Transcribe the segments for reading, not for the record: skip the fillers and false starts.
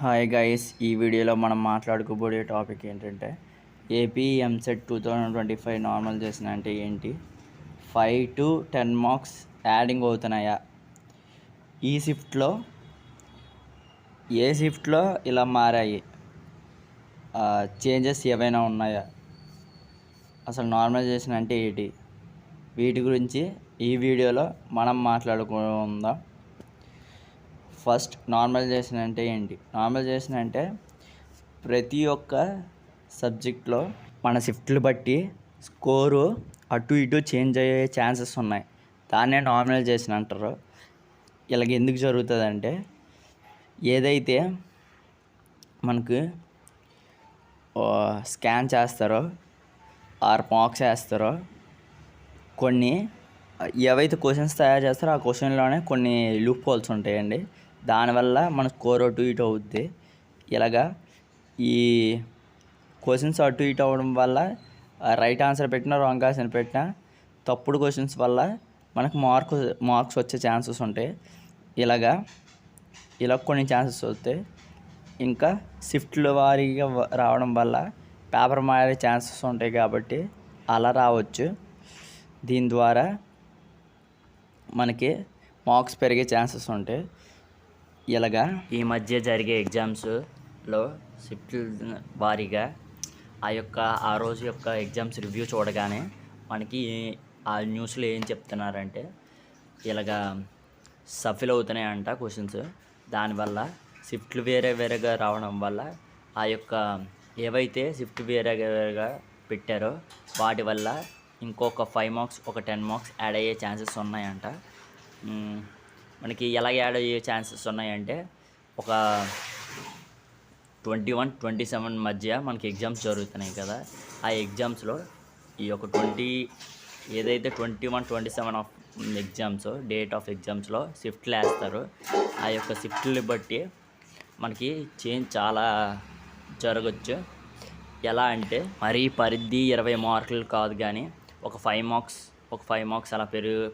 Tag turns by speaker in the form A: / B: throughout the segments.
A: Hi guys, ఈ వీడియోలో మనం మాట్లాడుకోబోయే టాపిక్ ఏంటంటే ఏపీ ఎంసెట్ 2025 నార్మల్ చేసిన అంటే ఏంటి, 5 to 10 మార్క్స్ యాడింగ్ అవుతున్నాయా, ఈ షిఫ్ట్లో ఏ షిఫ్ట్లో ఇలా మారాయి, చేంజెస్ ఏవైనా ఉన్నాయా, అసలు నార్మలైజేషన్ అంటే ఏంటి, వీటి గురించి ఈ వీడియోలో మనం మాట్లాడుకుందాం. ఫస్ట్, నార్మలైజేషన్ అంటే ఏంటి? నార్మలైజేషన్ అంటే ప్రతి ఒక్క సబ్జెక్ట్లో మన షిఫ్ట్లు బట్టి స్కోరు అటు ఇటు చేంజ్ అయ్యే ఛాన్సెస్ ఉన్నాయి. దాన్నే నార్మలైజేషన్ అంటారు. ఇలాగ ఎందుకు జరుగుతుందంటే, ఏదైతే మనకు స్కాన్ చేస్తారో ఆర్ మార్క్స్ వేస్తారో, కొన్ని ఏవైతే క్వశ్చన్స్ తయారు చేస్తారో ఆ క్వశ్చన్లోనే కొన్ని లూప్ హోల్స్ ఉంటాయండి. దానివల్ల మన స్కోర్ అటు ఇటు అవుద్ది. ఇలాగా ఈ క్వశ్చన్స్ అటు ఇటు అవ్వడం వల్ల రైట్ ఆన్సర్ పెట్టినా రాంగ్ ఆన్సర్ పెట్టినా తప్పుడు క్వశ్చన్స్ వల్ల మనకు మార్క్స్ వచ్చే ఛాన్సెస్ ఉంటాయి. ఇలా కొన్ని ఛాన్సెస్ వస్తాయి. ఇంకా షిఫ్ట్ల వారీగా రావడం వల్ల పేపర్ మారే ఛాన్సెస్ ఉంటాయి కాబట్టి అలా రావచ్చు. దీని ద్వారా మనకి మార్క్స్ పెరిగే ఛాన్సెస్ ఉంటాయి. ఇలాగా ఈ మధ్య జరిగే ఎగ్జామ్స్లో షిఫ్ట్ల వారీగా ఆ రోజు యొక్క ఎగ్జామ్స్ రివ్యూ చూడగానే మనకి ఆ న్యూస్లో ఏం చెప్తున్నారంటే, ఇలాగా సఫిల్ అవుతున్నాయంట క్వశ్చన్స్. దానివల్ల షిఫ్ట్లు వేరేగా రావడం వల్ల ఏవైతే షిఫ్ట్ వేరేగా పెట్టారో వాటి వల్ల ఇంకొక 5 మార్క్స్, ఒక 10 మార్క్స్ యాడ్ అయ్యే ఛాన్సెస్ ఉన్నాయంట. మనకి ఎలా యాడ్ అయ్యే ఛాన్సెస్ ఉన్నాయంటే, ఒక 21-27 మధ్య మనకి ఎగ్జామ్స్ జరుగుతున్నాయి కదా. ఆ ఎగ్జామ్స్లో ఈ యొక్క 21-27 ఆఫ్ ఎగ్జామ్స్, డేట్ ఆఫ్ ఎగ్జామ్స్లో షిఫ్ట్లు వేస్తారు. ఆ యొక్క షిఫ్ట్ని బట్టి మనకి చేంజ్ చాలా జరగచ్చు. ఎలా అంటే, మరీ పరిధి 20 మార్కులు కాదు, కానీ ఒక 5 మార్క్స్ అలా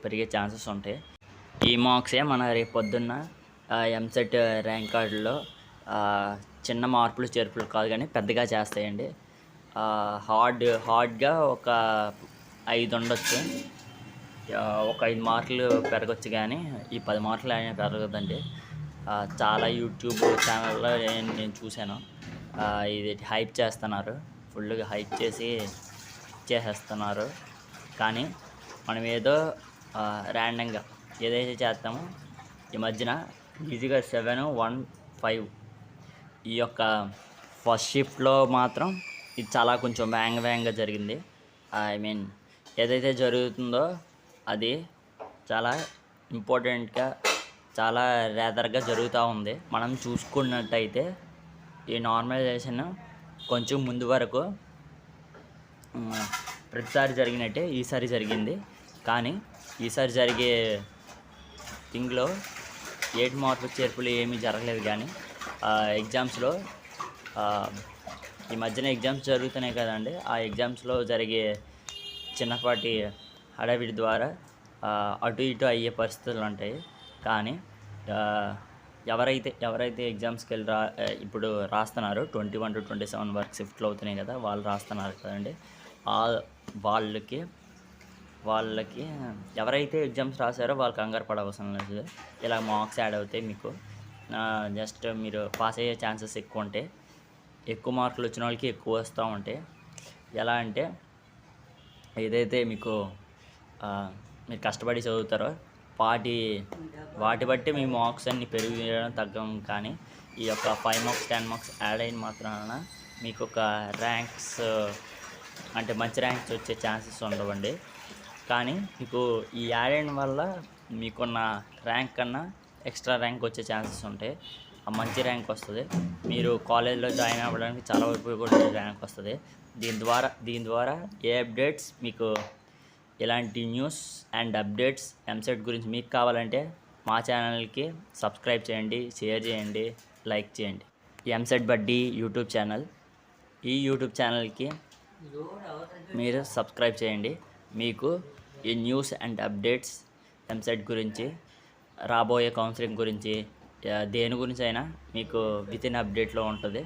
A: పెరిగే ఛాన్సెస్ ఉంటాయి. ఈ మార్క్సే మన రేపు పొద్దున్న ఎంసెట్ ర్యాంక్ కార్డులో చిన్న మార్పులు చేర్పులు కాదు కానీ పెద్దగా చేస్తాయండి. హార్డ్గా ఒక 5 ఉండొచ్చు, ఒక 5 మార్కులు పెరగచ్చు, కానీ ఈ 10 మార్కులు అయినా పెరగదండి. చాలా యూట్యూబ్ ఛానల్లో నేను చూశాను. ఇది హైప్ చేస్తున్నారు, ఫుల్గా హైప్ చేసేస్తున్నారు. కానీ మనం ఏదో ర్యాండంగా ఏదైతే చేస్తామో, ఈ మధ్యన ఈజీగా 7-1-5 ఈ యొక్క ఫస్ట్ షిఫ్ట్లో మాత్రం ఇది చాలా కొంచెం వేగంగా జరిగింది. ఏదైతే జరుగుతుందో అది చాలా ఇంపార్టెంట్గా, చాలా రేదర్గా జరుగుతూ ఉంది. మనం చూసుకున్నట్టయితే ఈ నార్మలైజేషన్ కొంచెం ముందు వరకు ప్రతిసారి జరిగినట్టే ఈసారి జరిగింది. కానీ ఈసారి జరిగే థింగ్లో 8 మార్కుల చేర్పులు ఏమీ జరగలేదు. కానీ ఎగ్జామ్స్లో ఈ మధ్యన ఎగ్జామ్స్ జరుగుతున్నాయి కదండి, ఆ ఎగ్జామ్స్లో జరిగే చిన్నపాటి హడావిడి ద్వారా అటు ఇటు అయ్యే పరిస్థితులు ఉంటాయి. కానీ ఎవరైతే ఎగ్జామ్స్కి వెళ్ళి ఇప్పుడు రాస్తున్నారు, 21-27 వరకు షిఫ్ట్లు అవుతున్నాయి కదా, వాళ్ళు రాస్తున్నారు కదండి, వాళ్ళకి ఎవరైతే ఎగ్జామ్స్ రాశారో వాళ్ళు కంగారు పడవసరం లేదు. ఇలా మార్క్స్ యాడ్ అవుతాయి. మీకు జస్ట్ మీరు పాస్ అయ్యే ఛాన్సెస్ ఎక్కువ ఉంటాయి. ఎక్కువ మార్కులు వచ్చిన వాళ్ళకి ఎక్కువ వస్తూ ఉంటాయి. ఎలా అంటే, ఏదైతే మీరు కష్టపడి చదువుతారో వాటి బట్టి మీ మార్క్స్ అన్ని పెరిగడం తగ్గం. కానీ ఈ యొక్క 5 మార్క్స్ 10 మార్క్స్ యాడ్ అయిన మాత్రాన మీకు ఒక ర్యాంక్స్ అంటే మంచి ర్యాంక్స్ వచ్చే ఛాన్సెస్ ఉండవండి. కానీ మీకు ఈ యాడ్ అయిన వల్ల మీకున్న ర్యాంక్ కన్నా ఎక్స్ట్రా ర్యాంక్ వచ్చే ఛాన్సెస్ ఉంటాయి. ఆ మంచి ర్యాంక్ వస్తుంది. మీరు కాలేజ్లో జాయిన్ అవ్వడానికి చాలా ఉపయోగపడే ర్యాంక్ వస్తుంది. దీని ద్వారా ఏ అప్డేట్స్, మీకు ఇలాంటి న్యూస్ అండ్ అప్డేట్స్ ఎంసెట్ గురించి మీకు కావాలంటే మా ఛానల్కి సబ్స్క్రైబ్ చేయండి, షేర్ చేయండి, లైక్ చేయండి. ఎంసెట్ బడ్డీ యూట్యూబ్ ఛానల్, ఈ యూట్యూబ్ ఛానల్కి మీరు సబ్స్క్రైబ్ చేయండి. మీకు ఈ న్యూస్ అండ్ అప్డేట్స్ ఎంసెట్ గురించి, రాబోయే కౌన్సిలింగ్ గురించి, దేని గురించి అయినా మీకు విత్ ఇన్ అప్డేట్లో ఉంటుంది.